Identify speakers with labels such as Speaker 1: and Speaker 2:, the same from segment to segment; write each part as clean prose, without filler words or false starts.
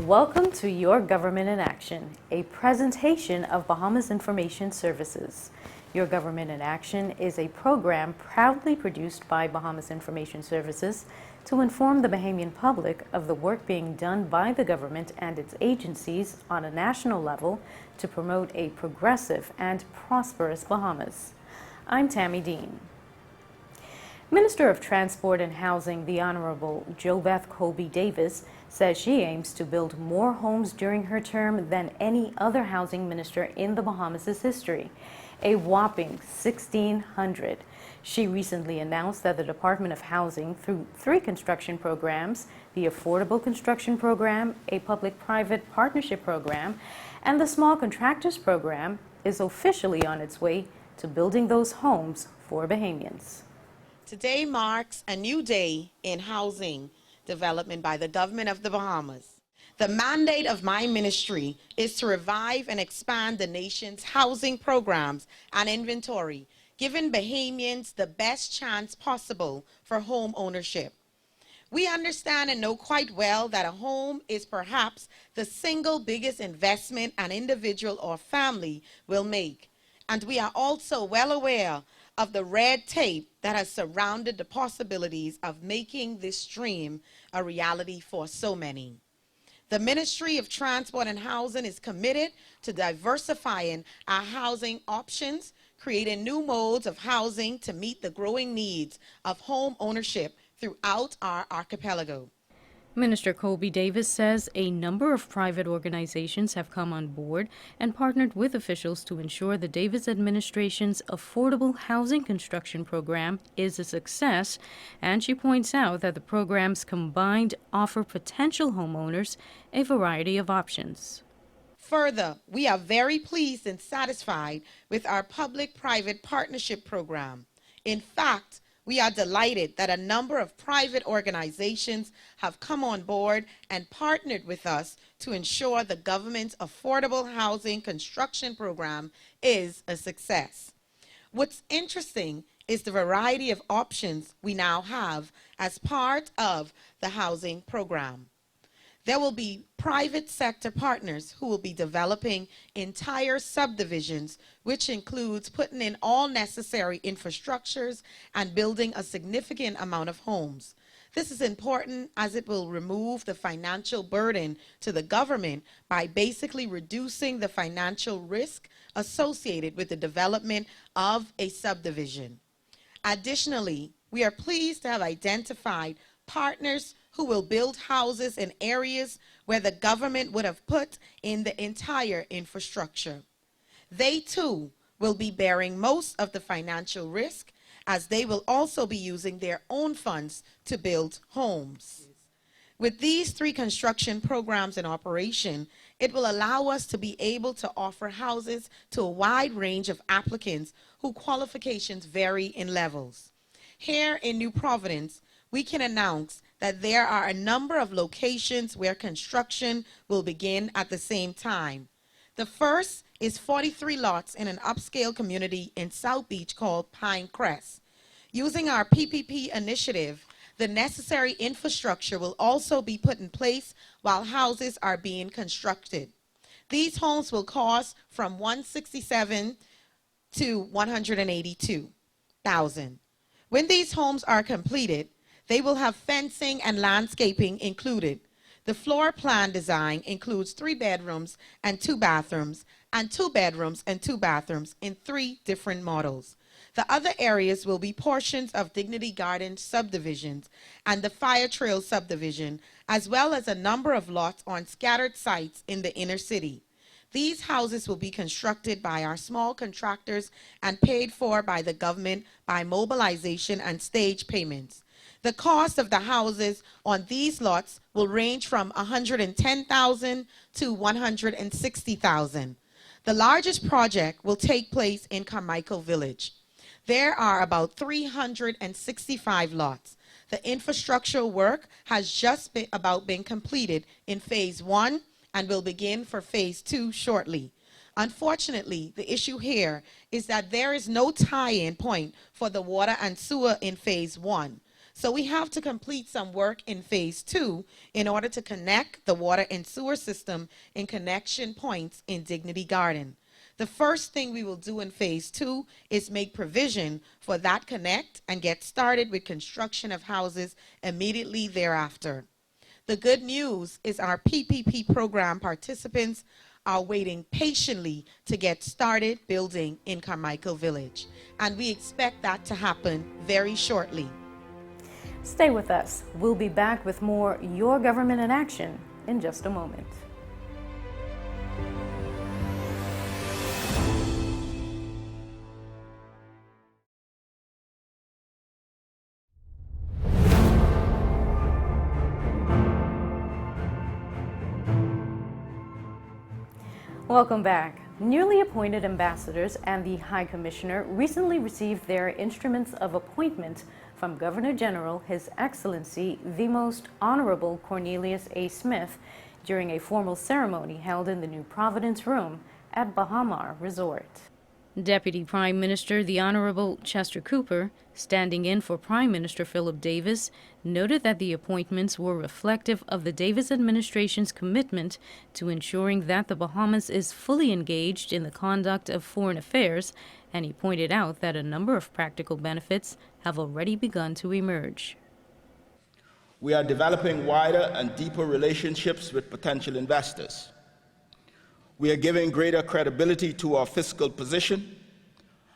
Speaker 1: Welcome to Your Government in Action, a presentation of Bahamas Information Services. Your Government in Action is a program proudly produced by Bahamas Information Services to inform the Bahamian public of the work being done by the government and its agencies on a national level to promote a progressive and prosperous Bahamas. I'm Tammy Dean. Minister of Transport and Housing, the Honorable JoBeth Colby Davis, says she aims to build more homes during her term than any other housing minister in the Bahamas' history, a whopping 1,600. She recently announced that the Department of Housing, through 3 construction programs, the Affordable Construction Program, a Public-Private Partnership Program, and the Small Contractors Program, is officially on its way to building those homes for Bahamians.
Speaker 2: Today marks a new day in housing development by the government of the Bahamas. The mandate of my ministry is to revive and expand the nation's housing programs and inventory, giving Bahamians the best chance possible for home ownership. We understand and know quite well that a home is perhaps the single biggest investment an individual or family will make. And we are also well aware of the red tape that has surrounded the possibilities of making this dream a reality for so many. The Ministry of Transport and Housing is committed to diversifying our housing options, creating new modes of housing to meet the growing needs of home ownership throughout our archipelago.
Speaker 1: Minister Colby Davis says a number of private organizations have come on board and partnered with officials to ensure the Davis administration's affordable housing construction program is a success, and she points out that the programs combined offer potential homeowners a variety of options.
Speaker 2: Further, we are very pleased and satisfied with our public-private partnership program. In fact, we are delighted that a number of private organizations have come on board and partnered with us to ensure the government's affordable housing construction program is a success. What's interesting is the variety of options we now have as part of the housing program. There will be private sector partners who will be developing entire subdivisions, which includes putting in all necessary infrastructures and building a significant amount of homes. This is important as it will remove the financial burden to the government by basically reducing the financial risk associated with the development of a subdivision. Additionally, we are pleased to have identified partners who will build houses in areas where the government would have put in the entire infrastructure. They too will be bearing most of the financial risk, as they will also be using their own funds to build homes. With these 3 construction programs in operation, it will allow us to be able to offer houses to a wide range of applicants whose qualifications vary in levels. Here in New Providence, we can announce that there are a number of locations where construction will begin at the same time. The first is 43 lots in an upscale community in South Beach called Pine Crest. Using our PPP initiative, the necessary infrastructure will also be put in place while houses are being constructed. These homes will cost from $167,000 to $182,000. When these homes are completed, they will have fencing and landscaping included. The floor plan design includes 3 bedrooms and 2 bathrooms, and 2 bedrooms and 2 bathrooms in 3 different models. The other areas will be portions of Dignity Garden subdivisions and the Fire Trail subdivision, as well as a number of lots on scattered sites in the inner city. These houses will be constructed by our small contractors and paid for by the government by mobilization and stage payments. The cost of the houses on these lots will range from $110,000 to $160,000. The largest project will take place in Carmichael Village. There are about 365 lots. The infrastructural work has just been completed in phase 1 and will begin for phase 2 shortly. Unfortunately, the issue here is that there is no tie-in point for the water and sewer in phase 1. So we have to complete some work in phase 2 in order to connect the water and sewer system in connection points in Dignity Garden. The first thing we will do in phase 2 is make provision for that connect and get started with construction of houses immediately thereafter. The good news is our PPP program participants are waiting patiently to get started building in Carmichael Village, and we expect that to happen very shortly.
Speaker 1: Stay with us. We'll be back with more Your Government in Action in just a moment. Welcome back. Newly appointed ambassadors and the High Commissioner recently received their instruments of appointment from Governor General His Excellency the Most Honorable Cornelius A. Smith during a formal ceremony held in the New Providence Room at Bahamar Resort. Deputy Prime Minister the Honorable Chester Cooper, standing in for Prime Minister Philip Davis, noted that the appointments were reflective of the Davis administration's commitment to ensuring that the Bahamas is fully engaged in the conduct of foreign affairs, and he pointed out that a number of practical benefits have already begun to emerge.
Speaker 3: We are developing wider and deeper relationships with potential investors. We are giving greater credibility to our fiscal position,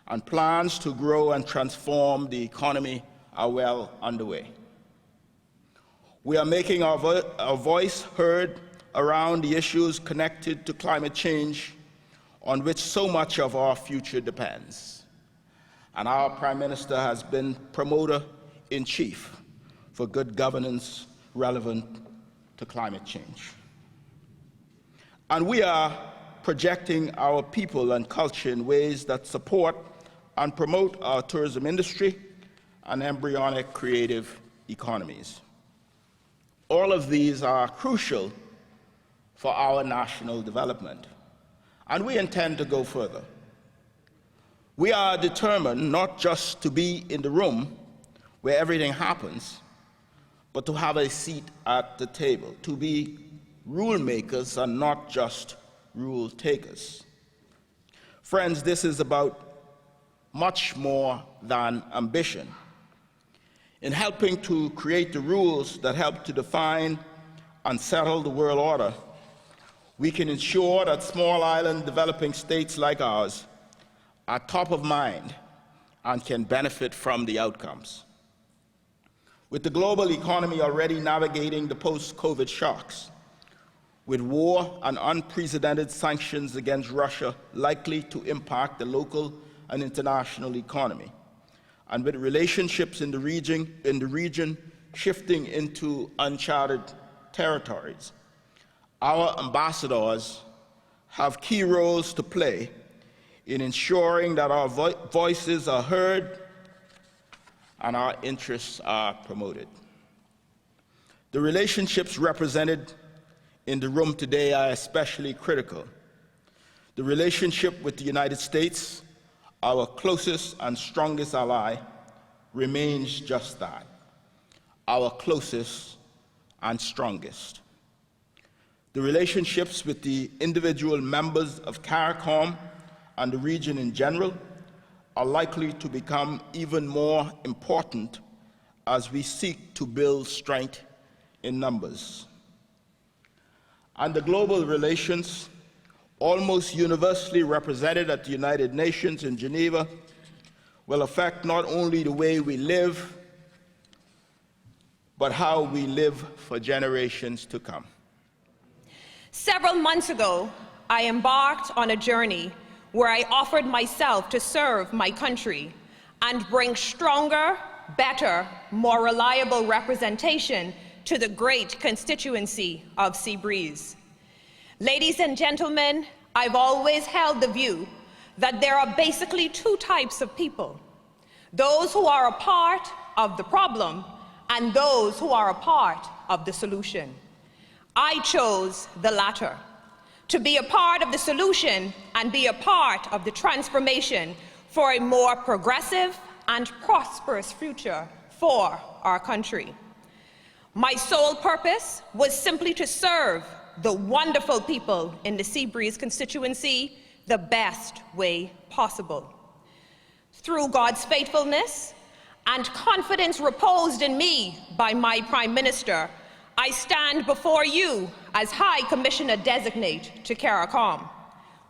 Speaker 3: and plans to grow and transform the economy are well underway. We are making our voice heard around the issues connected to climate change, on which so much of our future depends. And our Prime Minister has been promoter-in-chief for good governance relevant to climate change. And we are projecting our people and culture in ways that support and promote our tourism industry and embryonic creative economies. All of these are crucial for our national development, and we intend to go further. We are determined not just to be in the room where everything happens, but to have a seat at the table, to be rule makers and not just rule takers. Friends, this is about much more than ambition. In helping to create the rules that help to define and settle the world order, we can ensure that small island developing states like ours are top of mind and can benefit from the outcomes. With the global economy already navigating the post-COVID shocks, with war and unprecedented sanctions against Russia likely to impact the local and international economy, and with relationships in the region shifting into uncharted territories, our ambassadors have key roles to play in ensuring that our voices are heard and our interests are promoted. The relationships represented in the room today are especially critical. The relationship with the United States, our closest and strongest ally, remains just that, our closest and strongest. The relationships with the individual members of CARICOM and the region in general are likely to become even more important as we seek to build strength in numbers. And the global relations, almost universally represented at the United Nations in Geneva, will affect not only the way we live, but how we live for generations to come.
Speaker 4: Several months ago, I embarked on a journey where I offered myself to serve my country and bring stronger, better, more reliable representation to the great constituency of Seabreeze. Ladies and gentlemen, I've always held the view that there are basically two types of people: those who are a part of the problem and those who are a part of the solution. I chose the latter, to be a part of the solution and be a part of the transformation for a more progressive and prosperous future for our country. My sole purpose was simply to serve the wonderful people in the Seabreeze constituency the best way possible. Through God's faithfulness and confidence reposed in me by my Prime Minister, I stand before you as High Commissioner Designate to CARICOM.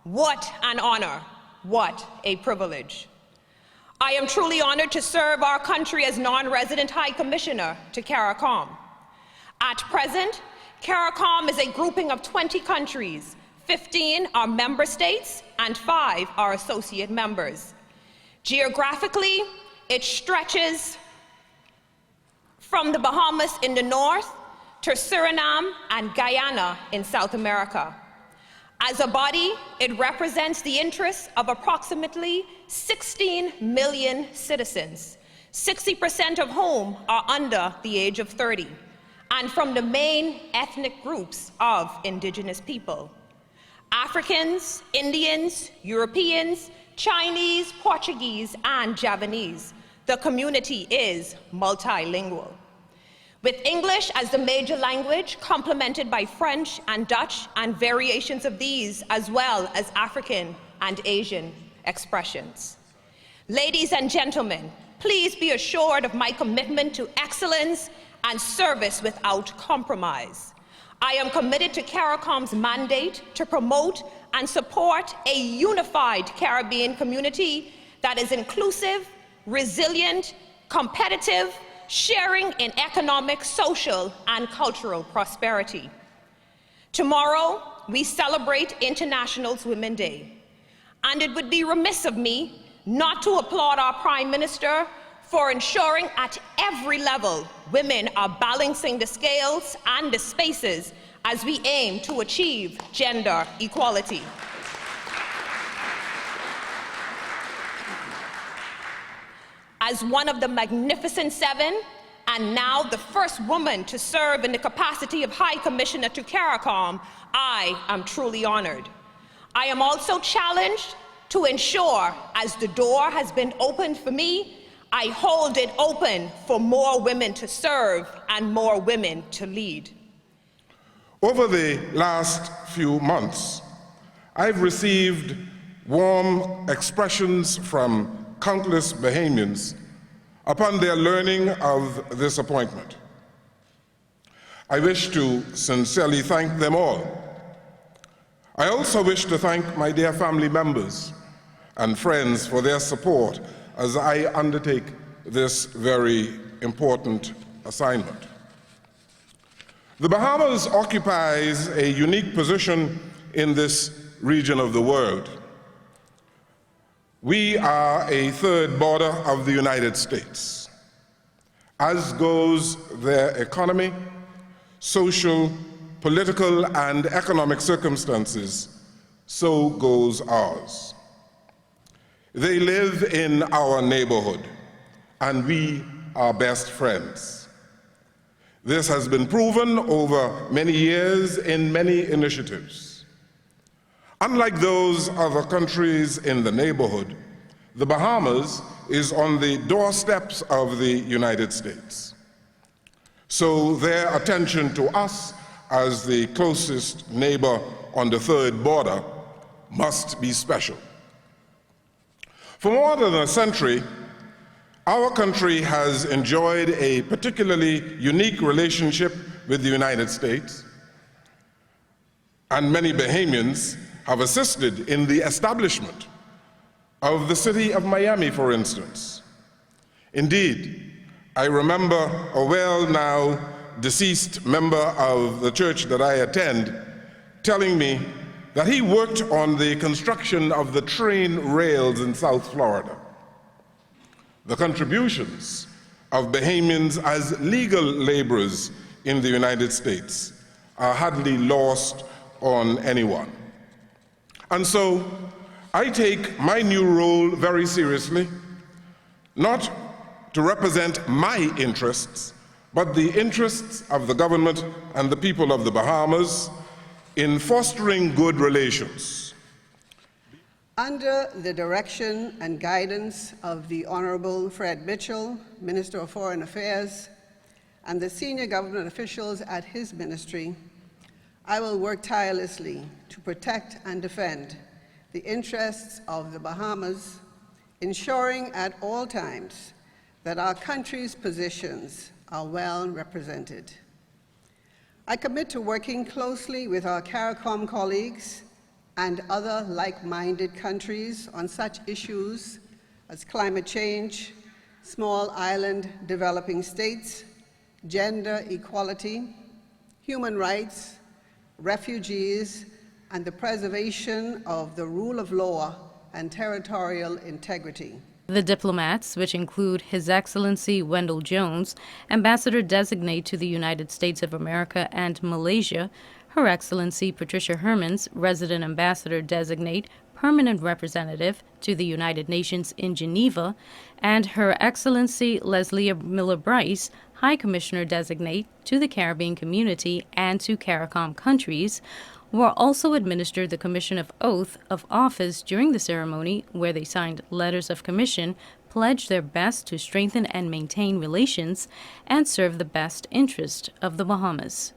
Speaker 4: What an honor, what a privilege. I am truly honored to serve our country as non-resident High Commissioner to CARICOM. At present, CARICOM is a grouping of 20 countries. 15 are member states and 5 are associate members. Geographically, it stretches from the Bahamas in the north to Suriname and Guyana in South America. As a body, it represents the interests of approximately 16 million citizens, 60% of whom are under the age of 30, and from the main ethnic groups of indigenous people: Africans, Indians, Europeans, Chinese, Portuguese, and Javanese. The community is multilingual, with English as the major language, complemented by French and Dutch and variations of these, as well as African and Asian expressions. Ladies and gentlemen, please be assured of my commitment to excellence and service without compromise. I am committed to CARICOM's mandate to promote and support a unified Caribbean community that is inclusive, resilient, competitive, sharing in economic, social, and cultural prosperity. Tomorrow, we celebrate International Women's Day, and it would be remiss of me not to applaud our Prime Minister for ensuring at every level women are balancing the scales and the spaces as we aim to achieve gender equality. As one of the Magnificent Seven, and now the first woman to serve in the capacity of High Commissioner to CARICOM, I am truly honored. I am also challenged to ensure, as the door has been opened for me, I hold it open for more women to serve and more women to lead.
Speaker 5: Over the last few months, I've received warm expressions from countless Bahamians upon their learning of this appointment. I wish to sincerely thank them all. I also wish to thank my dear family members and friends for their support as I undertake this very important assignment. The Bahamas occupies a unique position in this region of the world. We are a third border of the United States. As goes their economy, social, political, and economic circumstances, so goes ours. They live in our neighborhood, and we are best friends. This has been proven over many years in many initiatives. Unlike those other countries in the neighborhood, the Bahamas is on the doorsteps of the United States. So their attention to us as the closest neighbor on the third border must be special. For more than a century, our country has enjoyed a particularly unique relationship with the United States, and many Bahamians have assisted in the establishment of the city of Miami, for instance. Indeed, I remember a well now deceased member of the church that I attend telling me that he worked on the construction of the train rails in South Florida. The contributions of Bahamians as legal laborers in the United States are hardly lost on anyone. And so I take my new role very seriously, not to represent my interests, but the interests of the government and the people of the Bahamas in fostering good relations.
Speaker 6: Under the direction and guidance of the Honorable Fred Mitchell, Minister of Foreign Affairs, and the senior government officials at his ministry, I will work tirelessly to protect and defend the interests of the Bahamas, ensuring at all times that our country's positions are well represented. I commit to working closely with our CARICOM colleagues and other like-minded countries on such issues as climate change, small island developing states, gender equality, human rights, refugees, and the preservation of the rule of law and territorial integrity.
Speaker 1: The diplomats, which include His Excellency Wendell Jones, Ambassador-designate to the United States of America and Malaysia, Her Excellency Patricia Hermans, Resident Ambassador-designate, Permanent Representative to the United Nations in Geneva, and Her Excellency Leslie Miller-Bryce, High Commissioner-designate to the Caribbean Community and to CARICOM countries, were also administered the commission of oath of office during the ceremony, where they signed letters of commission, pledged their best to strengthen and maintain relations, and serve the best interest of the Bahamas.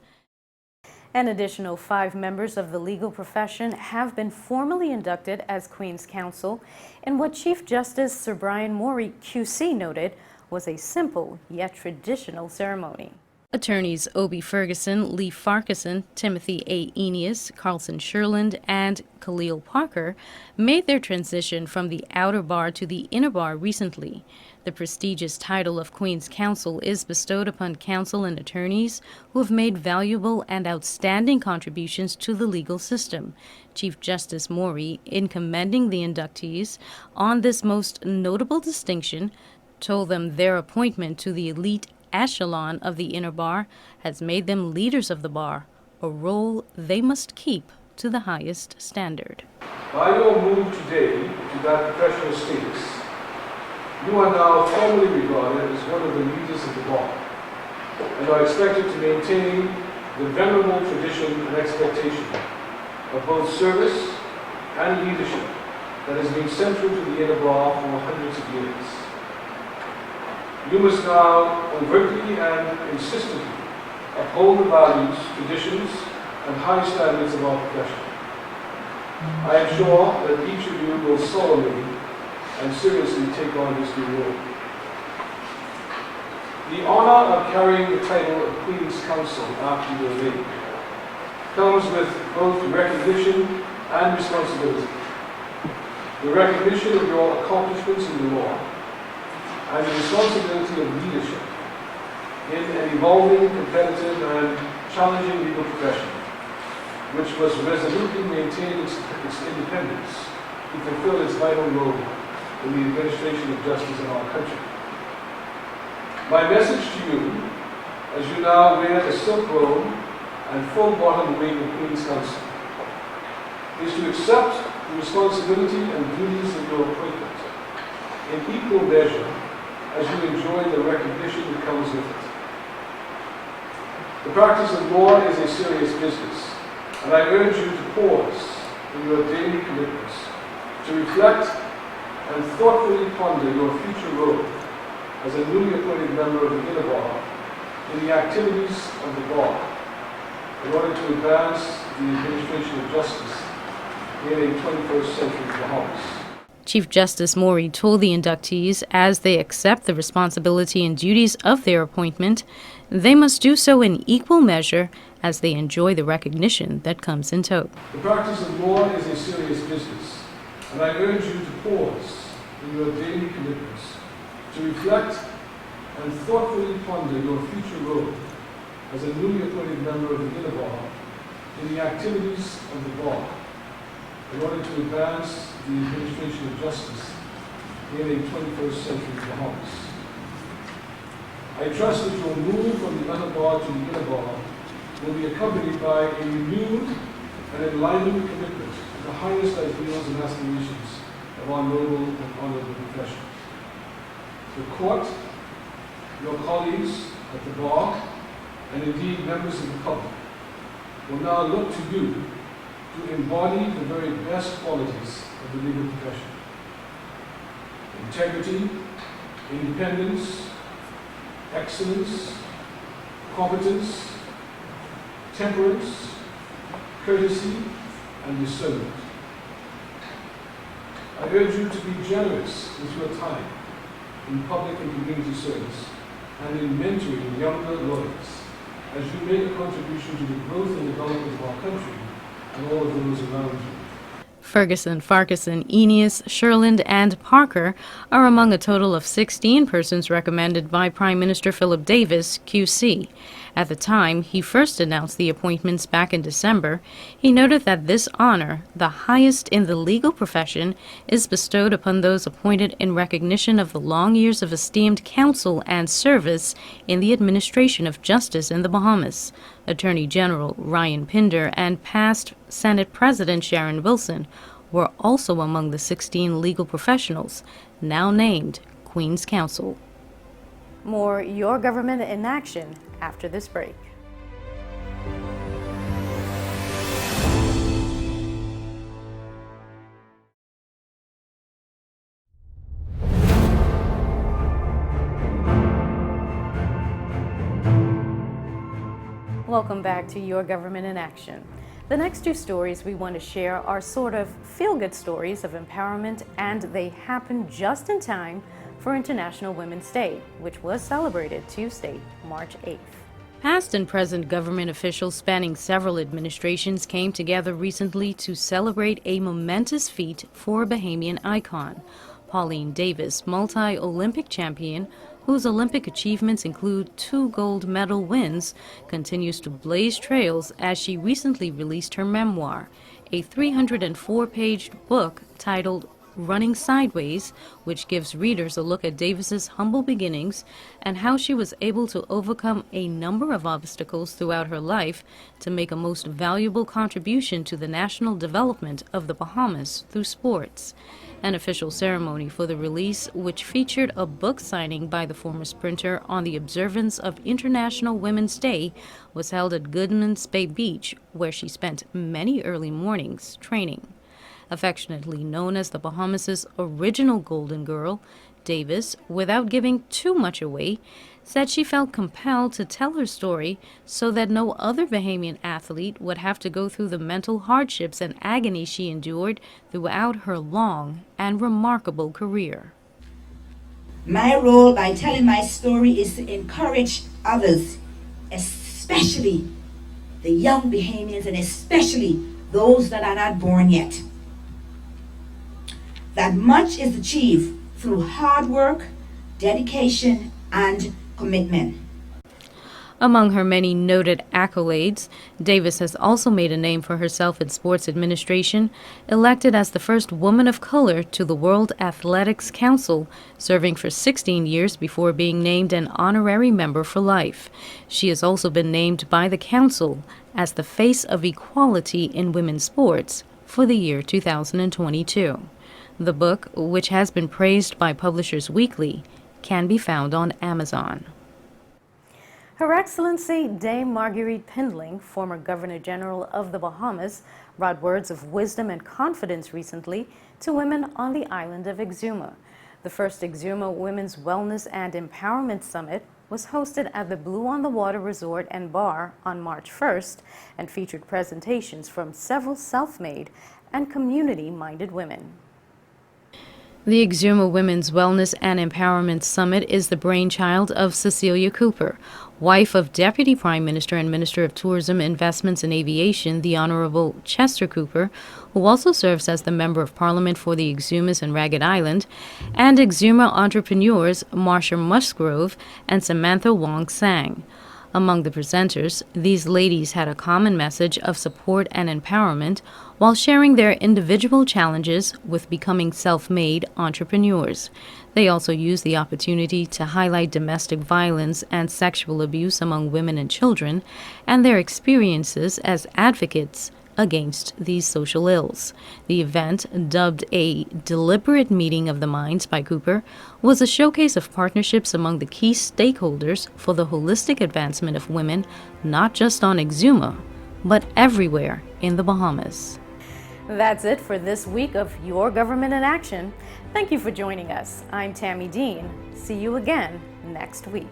Speaker 1: An additional 5 members of the legal profession have been formally inducted as Queen's Counsel in what Chief Justice Sir Brian Morey QC noted was a simple yet traditional ceremony. Attorneys Obie Ferguson, Lee Farquharson, Timothy A. Eneas, Carlson Sherland, and Khalil Parker made their transition from the outer bar to the inner bar recently. The prestigious title of Queen's Counsel is bestowed upon counsel and attorneys who have made valuable and outstanding contributions to the legal system. Chief Justice Morey, in commending the inductees on this most notable distinction, told them their appointment to the elite echelon of the inner bar has made them leaders of the bar, a role they must keep to the highest standard.
Speaker 7: By your move today to that professional status, you are now formally regarded as one of the leaders of the bar, and are expected to maintain the venerable tradition and expectation of both service and leadership that has been central to the inner bar for hundreds of years. You must now overtly and insistently uphold the values, traditions, and high standards of our profession. I am sure that each of you will solemnly and seriously take on this new role. The honor of carrying the title of Queen's Counsel after your name comes with both recognition and responsibility. The recognition of your accomplishments in the law and the responsibility of leadership in an evolving, competitive, and challenging legal profession, which must resolutely maintain its independence to fulfill its vital role in the administration of justice in our country. My message to you, as you now wear the silk robe and full-bottomed wing of Queen's Counsel, is to accept the responsibility and duties of your appointment in equal measure as you enjoy the recognition that comes with it. The practice of law is a serious business, and I urge you to pause in your daily commitments to reflect and thoughtfully ponder your future role as a newly appointed member of the inner bar in the activities of the bar in order to advance the administration of justice in a 21st century Bahamas.
Speaker 1: Chief Justice Morey told the inductees, as they accept the responsibility and duties of their appointment, they must do so in equal measure as they enjoy the recognition that comes in tow.
Speaker 7: The practice of law is a serious business, and I urge you to pause in your daily commitments to reflect and thoughtfully ponder your future role as a newly appointed member of the inner bar in the activities of the bar in order to advance the administration of justice in a 21st century Bahamas. I trust that your move from the outer bar to the inner bar will be accompanied by a renewed and enlivened commitment to the highest ideals and aspirations of our noble and honorable profession. The court, your colleagues at the bar, and indeed members of the public will now look to you to embody the very best qualities of the legal profession: integrity, independence, excellence, competence, temperance, courtesy, and discernment. I urge you to be generous with your time in public and community service and in mentoring younger lawyers as you make a contribution to the growth and development of our country and all of those around you.
Speaker 1: Ferguson, Farquharson, Eneas, Sherland, and Parker are among a total of 16 persons recommended by Prime Minister Philip Davis, QC. At the time he first announced the appointments back in December, he noted that this honor, the highest in the legal profession, is bestowed upon those appointed in recognition of the long years of esteemed counsel and service in the administration of justice in the Bahamas. Attorney General Ryan Pinder and past Senate President Sharon Wilson were also among the 16 legal professionals now named Queen's Counsel. More Your Government in Action after this break. Welcome back to Your Government in Action. The next two stories we want to share are sort of feel-good stories of empowerment, and they happen just in time for International Women's Day, which was celebrated Tuesday, March 8th. Past and present government officials spanning several administrations came together recently to celebrate a momentous feat for a Bahamian icon. Pauline Davis, multi-Olympic champion, whose Olympic achievements include 2 gold medal wins, continues to blaze trails as she recently released her memoir, a 304-page book titled Running Sideways, which gives readers a look at Davis's humble beginnings and how she was able to overcome a number of obstacles throughout her life to make a most valuable contribution to the national development of the Bahamas through sports. An official ceremony for the release, which featured a book signing by the former sprinter on the observance of International Women's Day, was held at Goodman's Bay Beach, where she spent many early mornings training. Affectionately known as the Bahamas' original Golden Girl, Davis, without giving too much away, said she felt compelled to tell her story so that no other Bahamian athlete would have to go through the mental hardships and agony she endured throughout her long and remarkable career.
Speaker 8: My role by telling my story is to encourage others, especially the young Bahamians and especially those that are not born yet, that much is achieved through hard work, dedication, and commitment.
Speaker 1: Among her many noted accolades, Davis has also made a name for herself in sports administration, elected as the first woman of color to the World Athletics Council, serving for 16 years before being named an honorary member for life. She has also been named by the Council as the face of equality in women's sports for the year 2022. The book, which has been praised by Publishers Weekly, can be found on Amazon. Her Excellency Dame Marguerite Pindling, former Governor General of the Bahamas, brought words of wisdom and confidence recently to women on the island of Exuma. The first Exuma Women's Wellness and Empowerment Summit was hosted at the Blue on the Water Resort and Bar on March 1st and featured presentations from several self-made and community-minded women. The Exuma Women's Wellness and Empowerment Summit is the brainchild of Cecilia Cooper, wife of Deputy Prime Minister and Minister of Tourism, Investments and Aviation, the Honorable Chester Cooper, who also serves as the Member of Parliament for the Exumas and Ragged Island, and Exuma entrepreneurs Marsha Musgrove and Samantha Wong Sang. Among the presenters, these ladies had a common message of support and empowerment while sharing their individual challenges with becoming self-made entrepreneurs. They also used the opportunity to highlight domestic violence and sexual abuse among women and children and their experiences as advocates against these social ills. The event, dubbed a deliberate meeting of the minds by Cooper, was a showcase of partnerships among the key stakeholders for the holistic advancement of women, not just on Exuma, but everywhere in the Bahamas. That's it for this week of Your Government in Action. Thank you for joining us. I'm Tammy Dean. See you again next week.